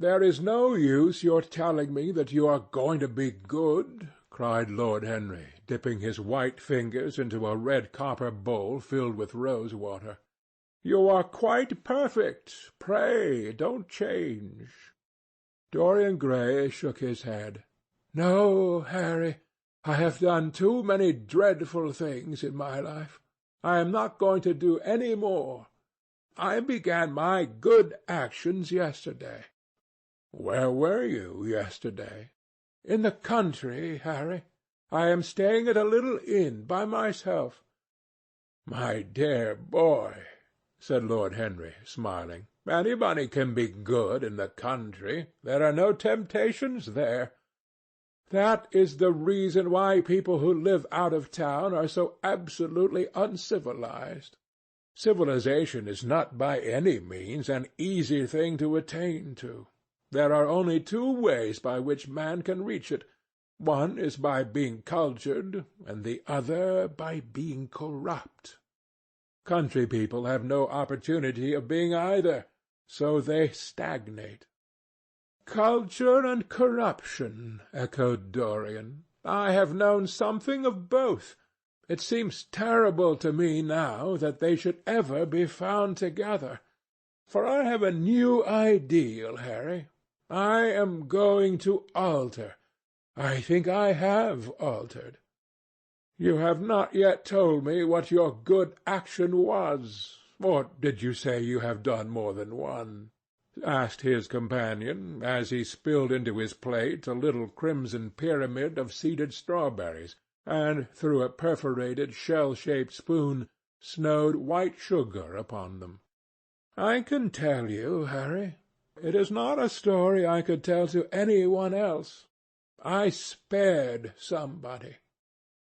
there is no use your telling me that you are going to be good," cried Lord Henry, dipping his white fingers into a red copper bowl filled with rose-water. "You are quite perfect. Pray don't change." Dorian Gray shook his head. "No, Harry, I have done too many dreadful things in my life. I am not going to do any more. I began my good actions yesterday." "Where were you yesterday?" "In the country, Harry. I am staying at a little inn by myself." "My dear boy," said Lord Henry, smiling, "anybody can be good in the country. There are no temptations there." "That is the reason why people who live out of town are so absolutely uncivilized. Civilization is not by any means an easy thing to attain to. There are only two ways by which man can reach it. One is by being cultured, and the other by being corrupt. Country people have no opportunity of being either, so they stagnate." "Culture and corruption," echoed Dorian. "I have known something of both. It seems terrible to me now that they should ever be found together. For I have a new ideal, Harry. I am going to alter. I think I have altered." "You have not yet told me what your good action was. Or did you say you have done more than one?" asked his companion, as he spilled into his plate a little crimson pyramid of seeded strawberries, and through a perforated shell-shaped spoon snowed white sugar upon them. "I can tell you, Harry. It is not a story I could tell to any one else. I spared somebody.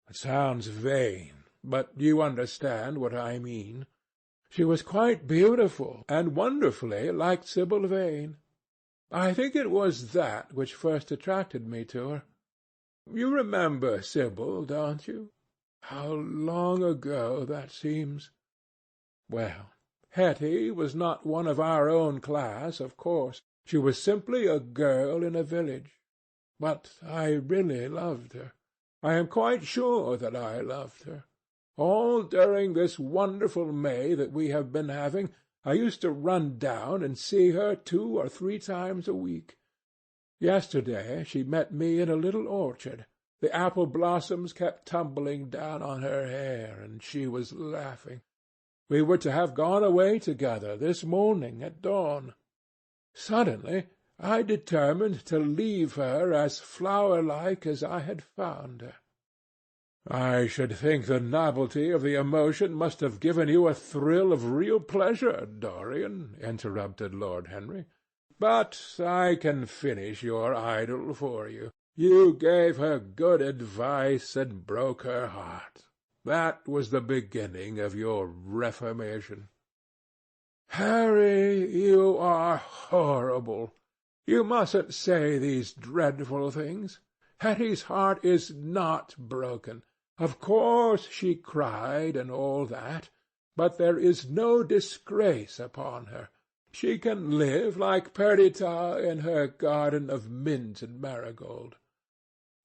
It sounds vain, but you understand what I mean. She was quite beautiful, and wonderfully like Sibyl Vane. I think it was that which first attracted me to her. You remember Sibyl, don't you? How long ago that seems! Well, Hetty was not one of our own class, of course. She was simply a girl in a village. But I really loved her. I am quite sure that I loved her. All during this wonderful May that we have been having, I used to run down and see her 2 or 3 times a week. Yesterday she met me in a little orchard. The apple blossoms kept tumbling down on her hair, and she was laughing. We were to have gone away together this morning at dawn. Suddenly I determined to leave her as flower-like as I had found her." "I should think the novelty of the emotion must have given you a thrill of real pleasure, Dorian," interrupted Lord Henry. "But I can finish your idyll for you. You gave her good advice and broke her heart. That was the beginning of your reformation." "Harry, you are horrible. You mustn't say these dreadful things. Hetty's heart is not broken. Of course she cried and all that, but there is no disgrace upon her. She can live like Perdita in her garden of mint and marigold."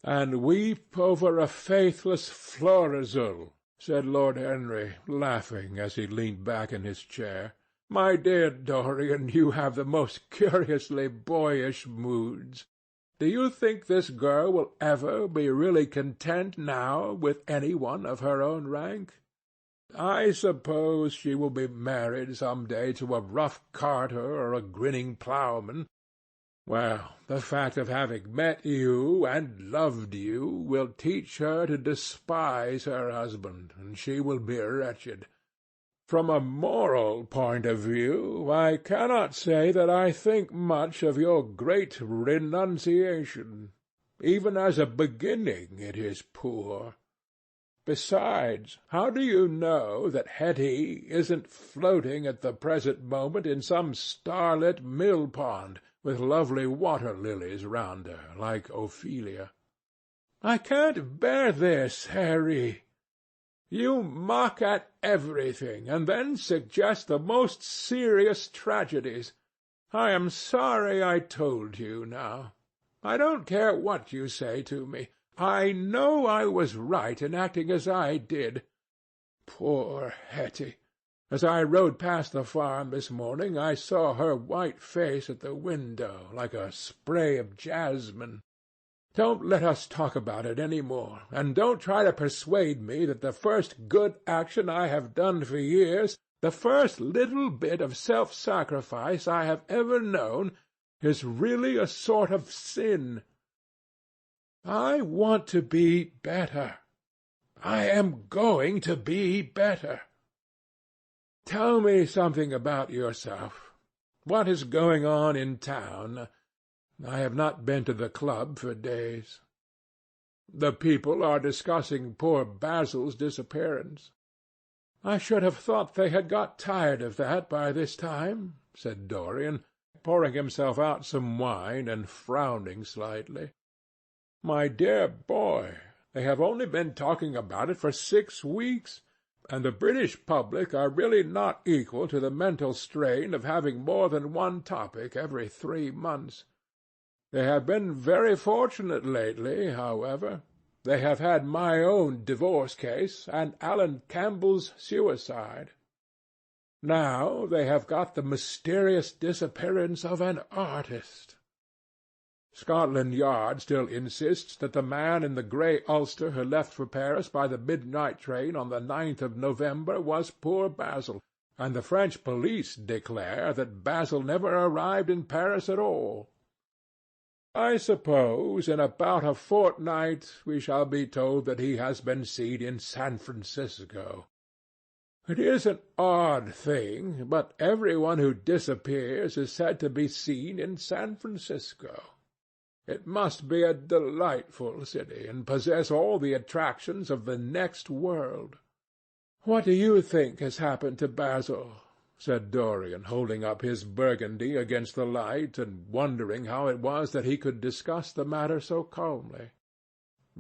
"And weep over a faithless Florizel," said Lord Henry, laughing as he leaned back in his chair. "My dear Dorian, you have the most curiously boyish moods. Do you think this girl will ever be really content now with any one of her own rank? I suppose she will be married some day to a rough carter or a grinning ploughman. Well, the fact of having met you and loved you will teach her to despise her husband, and she will be wretched. From a moral point of view, I cannot say that I think much of your great renunciation. Even as a beginning it is poor. Besides, how do you know that Hetty isn't floating at the present moment in some starlit mill-pond, with lovely water-lilies round her, like Ophelia?" "I can't bear this, Harry. You mock at everything, and then suggest the most serious tragedies. I am sorry I told you now. I don't care what you say to me. I know I was right in acting as I did. Poor Hetty! As I rode past the farm this morning, I saw her white face at the window, like a spray of jasmine. Don't let us talk about it any more, and don't try to persuade me that the first good action I have done for years, the first little bit of self-sacrifice I have ever known, is really a sort of sin. I want to be better. I am going to be better. Tell me something about yourself. What is going on in town? I have not been to the club for days. The people are discussing poor Basil's disappearance. I should have thought they had got tired of that by this time, said Dorian, pouring himself out some wine and frowning slightly. My dear boy, they have only been talking about it for 6 weeks, and the British public are really not equal to the mental strain of having more than one topic every 3 months. They have been very fortunate lately, however. They have had my own divorce case and Alan Campbell's suicide. Now they have got the mysterious disappearance of an artist. Scotland Yard still insists that the man in the grey ulster who left for Paris by the midnight train on the 9th of November was poor Basil, and the French police declare that Basil never arrived in Paris at all. I suppose in about a fortnight we shall be told that he has been seen in San Francisco. It is an odd thing, but every one who disappears is said to be seen in San Francisco. It must be a delightful city, and possess all the attractions of the next world. What do you think has happened to Basil? Said Dorian, holding up his Burgundy against the light, and wondering how it was that he could discuss the matter so calmly.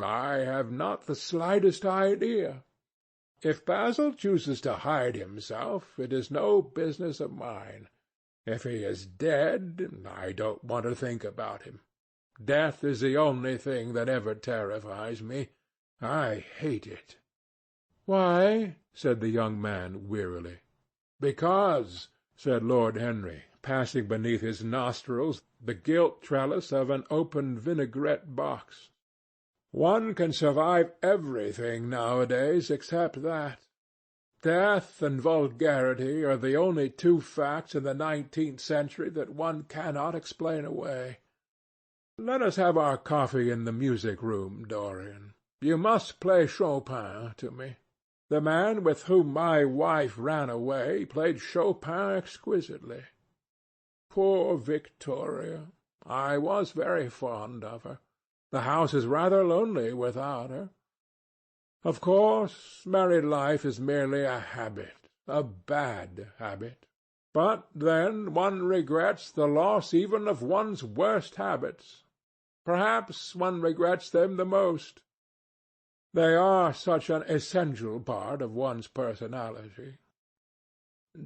I have not the slightest idea. If Basil chooses to hide himself, it is no business of mine. If he is dead, I don't want to think about him. Death is the only thing that ever terrifies me. I hate it. Why? Said the young man wearily. Because, said Lord Henry, passing beneath his nostrils the gilt trellis of an open vinaigrette box, one can survive everything nowadays except that. Death and vulgarity are the only 2 facts in the 19th century that one cannot explain away. Let us have our coffee in the music-room, Dorian. You must play Chopin to me. The man with whom my wife ran away played Chopin exquisitely. Poor Victoria! I was very fond of her. The house is rather lonely without her. Of course, married life is merely a habit, a bad habit. But then one regrets the loss even of one's worst habits. Perhaps one regrets them the most. They are such an essential part of one's personality.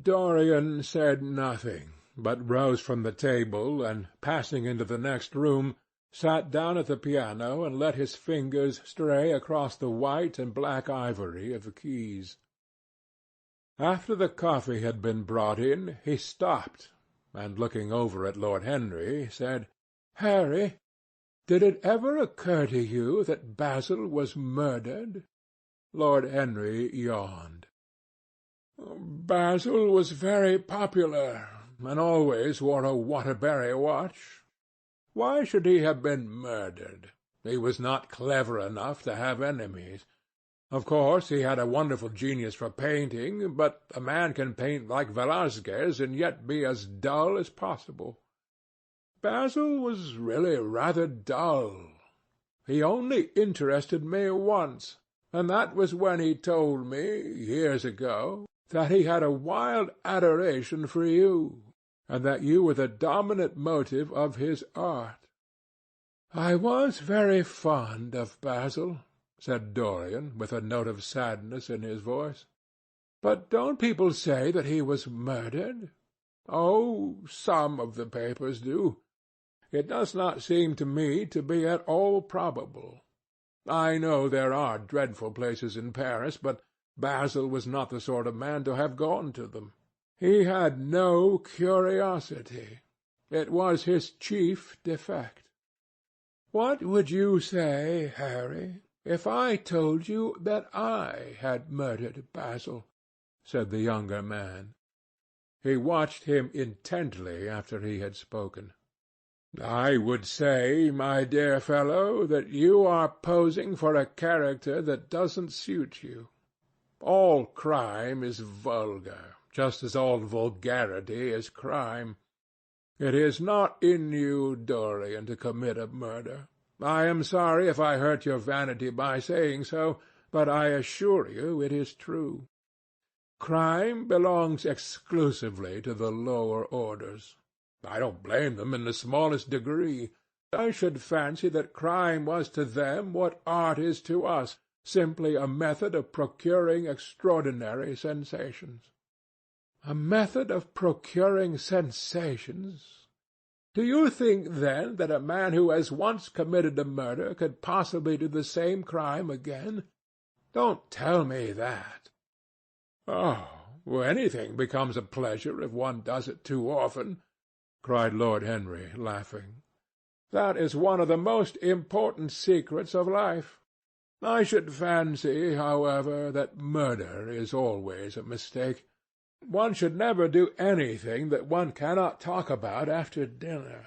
Dorian said nothing, but rose from the table, and, passing into the next room, sat down at the piano and let his fingers stray across the white and black ivory of the keys. After the coffee had been brought in, he stopped, and, looking over at Lord Henry, said, "Harry, did it ever occur to you that Basil was murdered?" Lord Henry yawned. "Basil was very popular, and always wore a Waterbury watch. Why should he have been murdered? He was not clever enough to have enemies. Of course, he had a wonderful genius for painting, but a man can paint like Velasquez and yet be as dull as possible. Basil was really rather dull. He only interested me once, and that was when he told me, years ago, that he had a wild adoration for you, and that you were the dominant motive of his art. I was very fond of Basil," said Dorian, with a note of sadness in his voice. "But don't people say that he was murdered? "Oh, some of the papers do. It does not seem to me to be at all probable. I know there are dreadful places in Paris, but Basil was not the sort of man to have gone to them. He had no curiosity. It was his chief defect. What would you say, Harry, if I told you that I had murdered Basil?" said the younger man. He watched him intently after he had spoken. "I would say, my dear fellow, that you are posing for a character that doesn't suit you. All crime is vulgar, just as all vulgarity is crime. It is not in you, Dorian, to commit a murder. I am sorry if I hurt your vanity by saying so, but I assure you it is true. Crime belongs exclusively to the lower orders. I don't blame them in the smallest degree. I should fancy that crime was to them what art is to us, simply a method of procuring extraordinary sensations." "A method of procuring sensations? Do you think, then, that a man who has once committed a murder could possibly do the same crime again? Don't tell me that." "Oh, anything becomes a pleasure if one does it too often," cried Lord Henry, laughing. "That is one of the most important secrets of life. I should fancy, however, that murder is always a mistake. One should never do anything that one cannot talk about after dinner.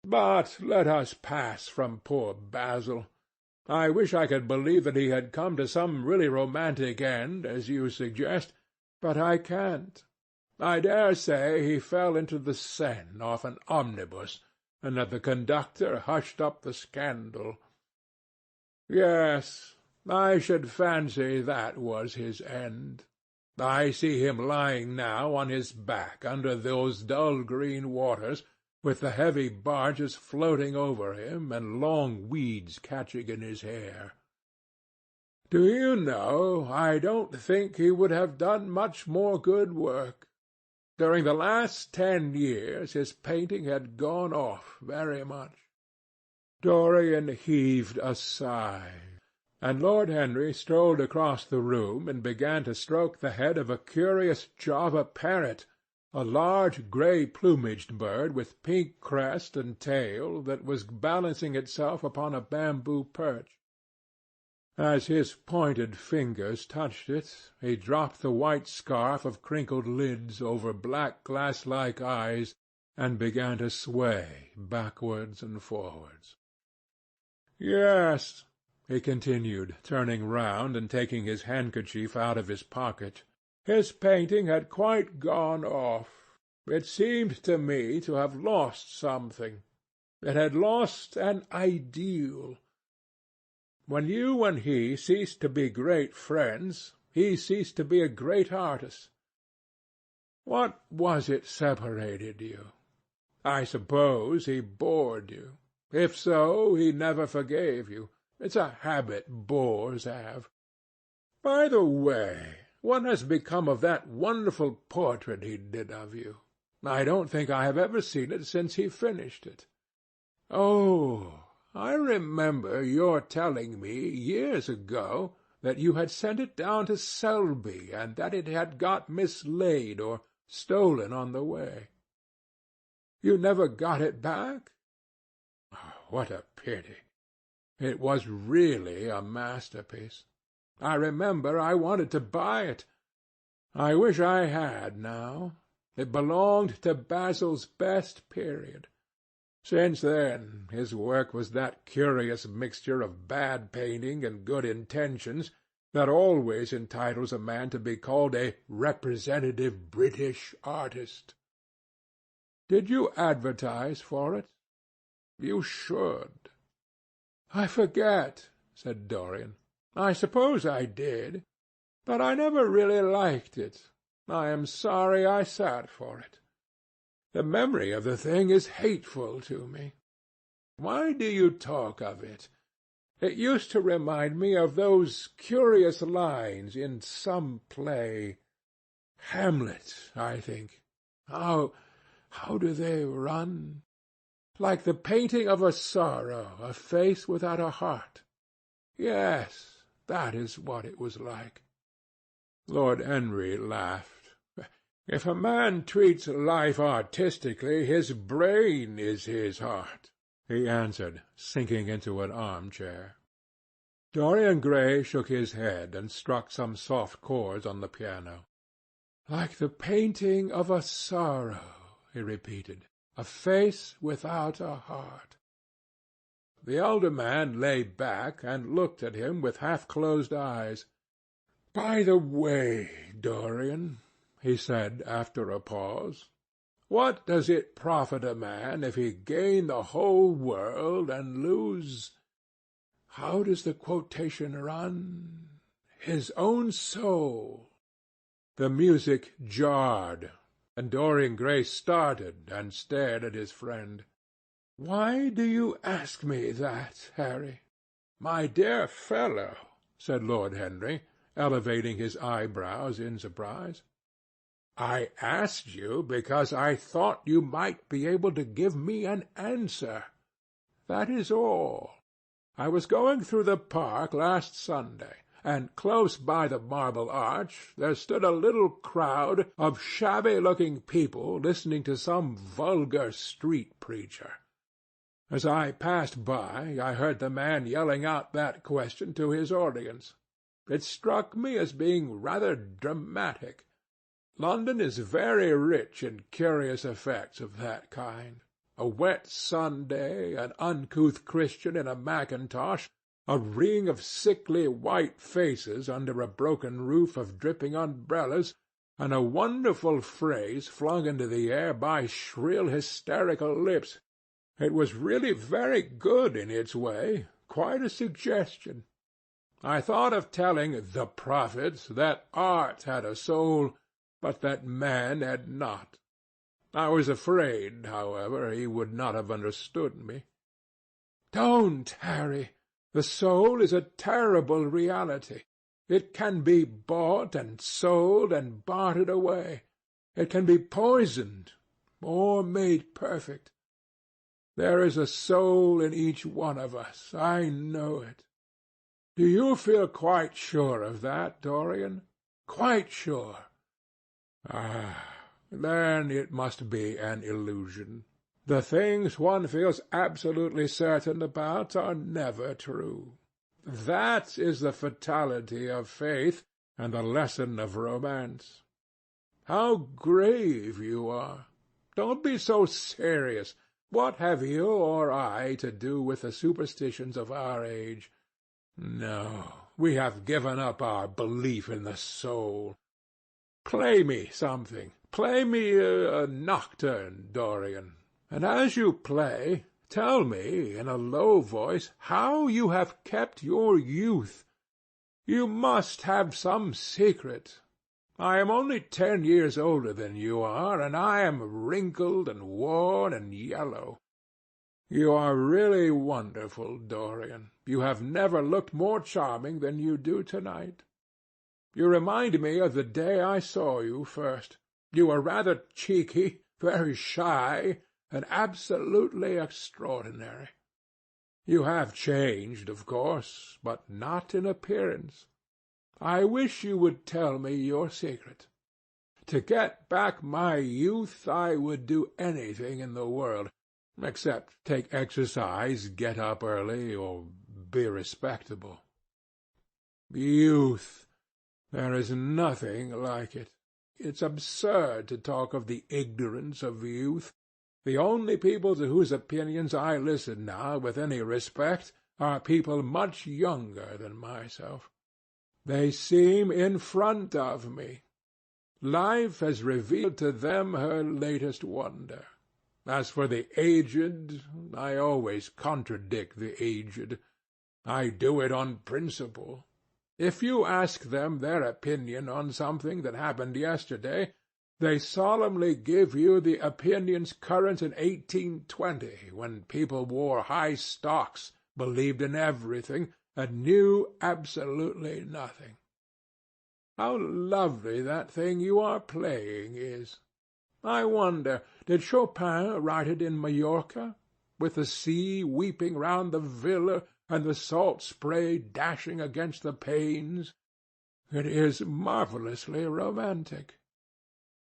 But let us pass from poor Basil. I wish I could believe that he had come to some really romantic end, as you suggest, but I can't. I dare say he fell into the Seine off an omnibus, and that the conductor hushed up the scandal. Yes, I should fancy that was his end. I see him lying now on his back under those dull green waters, with the heavy barges floating over him and long weeds catching in his hair. Do you know, I don't think he would have done much more good work. During the last 10 years his painting had gone off very much." Dorian heaved a sigh, and Lord Henry strolled across the room and began to stroke the head of a curious Java parrot, a large grey-plumaged bird with pink crest and tail that was balancing itself upon a bamboo perch. As his pointed fingers touched it, he dropped the white scarf of crinkled lids over black glass-like eyes and began to sway backwards and forwards. "Yes," he continued, turning round and taking his handkerchief out of his pocket, "his painting had quite gone off. It seemed to me to have lost something. It had lost an ideal. When you and he ceased to be great friends, he ceased to be a great artist. What was it separated you? I suppose he bored you. If so, he never forgave you. It's a habit bores have. By the way, what has become of that wonderful portrait he did of you? I don't think I have ever seen it since he finished it. Oh, I remember your telling me, years ago, that you had sent it down to Selby, and that it had got mislaid or stolen on the way. You never got it back? Oh, what a pity! It was really a masterpiece. I remember I wanted to buy it. I wish I had now. It belonged to Basil's best period. Since then, his work was that curious mixture of bad painting and good intentions that always entitles a man to be called a representative British artist. Did you advertise for it? You should. I forget, said Dorian. I suppose I did, but I never really liked it. I am sorry I sat for it. The memory of the thing is hateful to me. Why do you talk of it? It used to remind me of those curious lines in some play. Hamlet, I think. How do they run? Like the painting of a sorrow, a face without a heart. Yes, that is what it was like. Lord Henry laughed. If a man treats life artistically, his brain is his heart, he answered, sinking into an armchair. Dorian Gray shook his head and struck some soft chords on the piano. Like the painting of a sorrow, he repeated, a face without a heart. The elder man lay back and looked at him with half-closed eyes. By the way, Dorian, he said after a pause, what does it profit a man if he gain the whole world and lose, how does the quotation run, his own soul? The music jarred, and Dorian Gray started and stared at his friend. Why do you ask me that, Harry? My dear fellow, said Lord Henry, elevating his eyebrows in surprise. I asked you because I thought you might be able to give me an answer. That is all. I was going through the park last Sunday, and close by the Marble Arch there stood a little crowd of shabby-looking people listening to some vulgar street preacher. As I passed by, I heard the man yelling out that question to his audience. It struck me as being rather dramatic. London is very rich in curious effects of that kind. A wet Sunday, an uncouth Christian in a mackintosh, a ring of sickly white faces under a broken roof of dripping umbrellas, and a wonderful phrase flung into the air by shrill hysterical lips. It was really very good in its way, quite a suggestion. I thought of telling the prophet that art had a soul, but that man had not. I was afraid, however, he would not have understood me. Don't, Harry. The soul is a terrible reality. It can be bought and sold and bartered away. It can be poisoned or made perfect. There is a soul in each one of us. I know it. Do you feel quite sure of that, Dorian? Quite sure. Ah, then it must be an illusion. The things one feels absolutely certain about are never true. That is the fatality of faith and the lesson of romance. How grave you are! Don't be so serious. What have you or I to do with the superstitions of our age? No, we have given up our belief in the soul. Play me something. Play me a nocturne, Dorian. And as you play, tell me in a low voice how you have kept your youth. You must have some secret. I am only 10 years older than you are, and I am wrinkled and worn and yellow. You are really wonderful, Dorian. You have never looked more charming than you do tonight. You remind me of the day I saw you first. You were rather cheeky, very shy, and absolutely extraordinary. You have changed, of course, but not in appearance. I wish you would tell me your secret. To get back my youth I would do anything in the world, except take exercise, get up early, or be respectable. Youth! There is nothing like it. It's absurd to talk of the ignorance of youth. The only people to whose opinions I listen now with any respect are people much younger than myself. They seem in front of me. Life has revealed to them her latest wonder. As for the aged, I always contradict the aged. I do it on principle. If you ask them their opinion on something that happened yesterday, they solemnly give you the opinions current in 1820, when people wore high stocks, believed in everything, and knew absolutely nothing. How lovely that thing you are playing is! I wonder, did Chopin write it in Majorca, with the sea weeping round the villa and the salt spray dashing against the panes? It is marvellously romantic.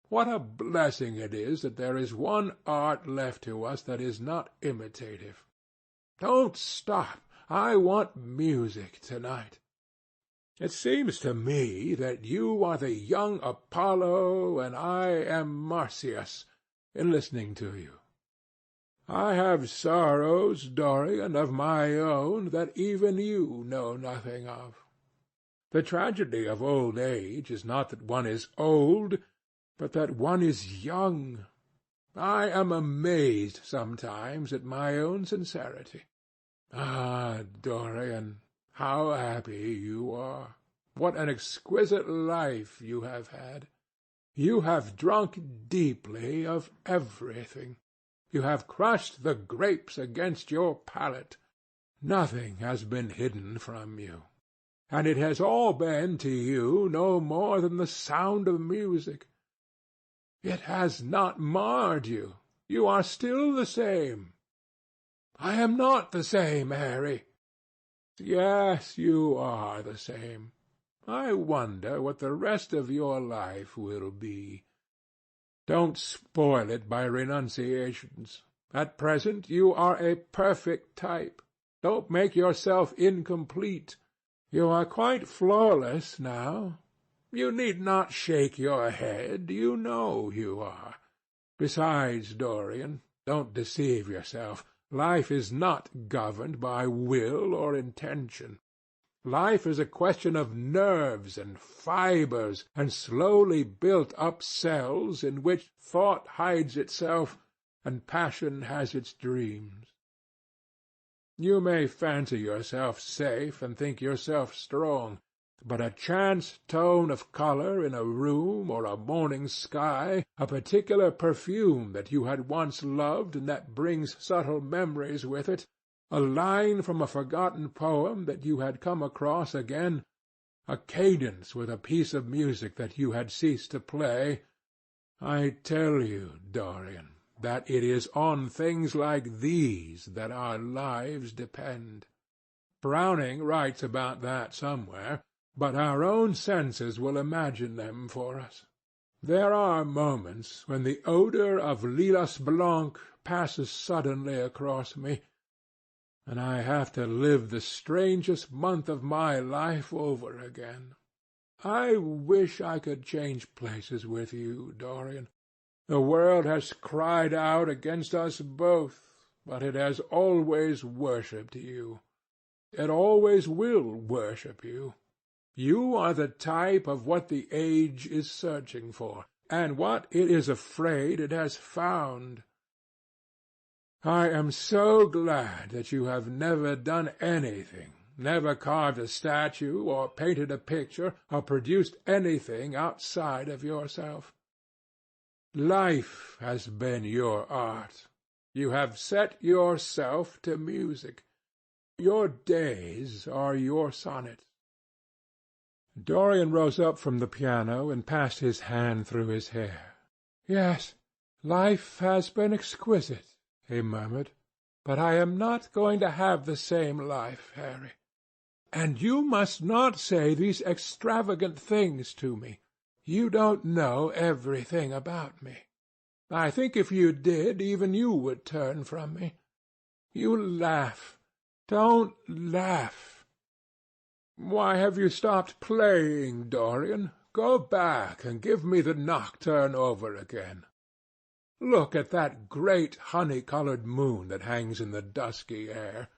What a blessing it is that there is one art left to us that is not imitative. Don't stop. I want music to-night. It seems to me that you are the young Apollo and I am Marsyas in listening to you. I have sorrows, Dorian, of my own that even you know nothing of. The tragedy of old age is not that one is old, but that one is young. I am amazed sometimes at my own sincerity. Ah, Dorian, how happy you are! What an exquisite life you have had! You have drunk deeply of everything. You have crushed the grapes against your palate. Nothing has been hidden from you. And it has all been to you no more than the sound of music. It has not marred you. You are still the same. I am not the same, Harry. Yes, you are the same. I wonder what the rest of your life will be. Don't spoil it by renunciations. At present you are a perfect type. Don't make yourself incomplete. You are quite flawless now. You need not shake your head. You know you are. Besides, Dorian, don't deceive yourself. Life is not governed by will or intention. Life is a question of nerves and fibres and slowly built-up cells in which thought hides itself and passion has its dreams. You may fancy yourself safe and think yourself strong, but a chance tone of colour in a room or a morning sky, a particular perfume that you had once loved and that brings subtle memories with it, a line from a forgotten poem that you had come across again, a cadence with a piece of music that you had ceased to play, I tell you, Dorian, that it is on things like these that our lives depend. Browning writes about that somewhere, but our own senses will imagine them for us. There are moments when the odour of lilas blanc passes suddenly across me, and I have to live the strangest month of my life over again. I wish I could change places with you, Dorian. The world has cried out against us both, but it has always worshipped you. It always will worship you. You are the type of what the age is searching for, and what it is afraid it has found. I am so glad that you have never done anything, never carved a statue, or painted a picture, or produced anything outside of yourself. Life has been your art. You have set yourself to music. Your days are your sonnets. Dorian rose up from the piano and passed his hand through his hair. "Yes, life has been exquisite," he murmured, "but I am not going to have the same life, Harry. And you must not say these extravagant things to me. You don't know everything about me. I think if you did, even you would turn from me. You laugh. Don't laugh. Why have you stopped playing, Dorian? Go back and give me the nocturne over again. Look at that great honey-coloured moon that hangs in the dusky air.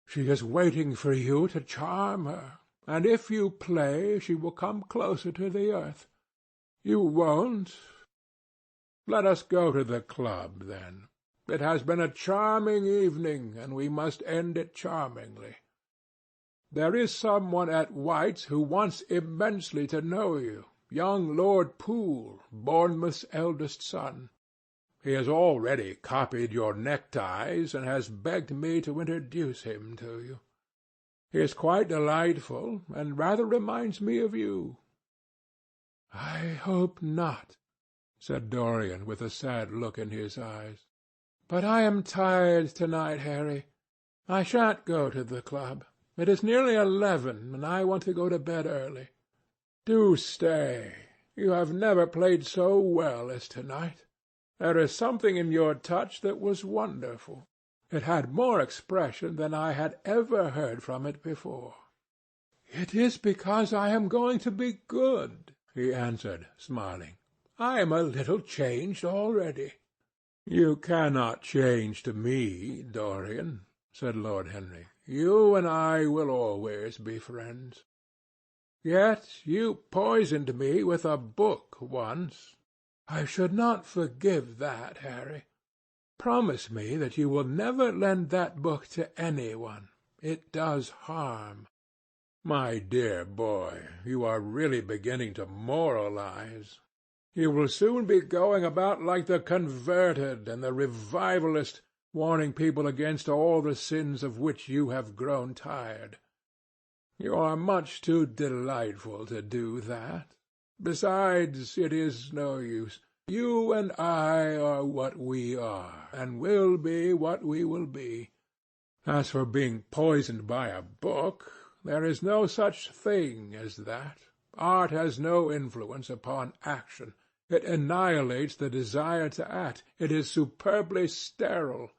She is waiting for you to charm her, and if you play she will come closer to the earth. You won't. Let us go to the club, then. It has been a charming evening, and we must end it charmingly. There is someone at White's who wants immensely to know you, young Lord Poole, Bournemouth's eldest son. He has already copied your neckties, and has begged me to introduce him to you. He is quite delightful, and rather reminds me of you. I hope not. said Dorian, with a sad look in his eyes. "But I am tired to-night, Harry. I shan't go to the club. It is nearly 11, and I want to go to bed early." "Do stay. You have never played so well as to-night. There is something in your touch that was wonderful. It had more expression than I had ever heard from it before." "It is because I am going to be good," he answered, smiling. "I am a little changed already." "You cannot change to me, Dorian," said Lord Henry. "You and I will always be friends." "Yet you poisoned me with a book once." "I should not forgive that, Harry. Promise me that you will never lend that book to any one. It does harm." "My dear boy, you are really beginning to moralize. You will soon be going about like the converted and the revivalist, warning people against all the sins of which you have grown tired. You are much too delightful to do that. Besides, it is no use. You and I are what we are, and will be what we will be. As for being poisoned by a book, there is no such thing as that. Art has no influence upon action. It annihilates the desire to act. It is superbly sterile.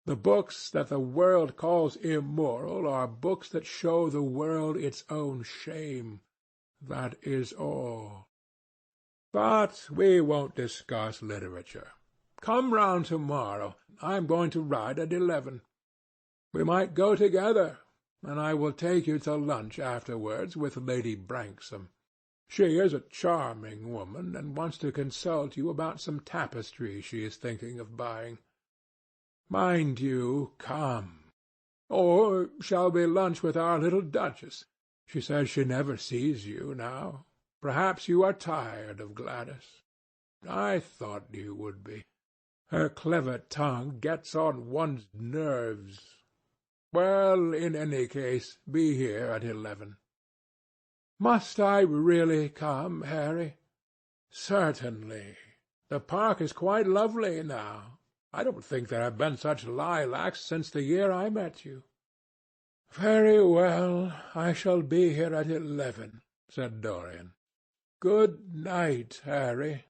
The books that the world calls immoral are books that show the world its own shame. That is all. But we won't discuss literature. Come round to-morrow. I am going to ride at 11. We might go together, and I will take you to lunch afterwards with Lady Branksome. She is a charming woman, and wants to consult you about some tapestry she is thinking of buying. Mind you come. Or shall we lunch with our little Duchess? She says she never sees you now. Perhaps you are tired of Gladys. I thought you would be. Her clever tongue gets on one's nerves. Well, in any case, be here at 11. Must I really come, Harry? Certainly. The park is quite lovely now. I don't think there have been such lilacs since the year I met you. Very well, I shall be here at 11, said Dorian. Good night, Harry.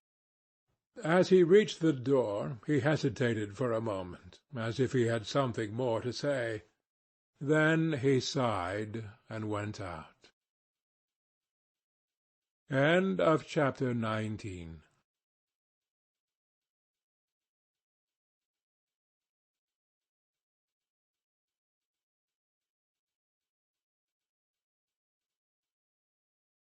As he reached the door, he hesitated for a moment, as if he had something more to say. Then he sighed and went out. End of chapter 19.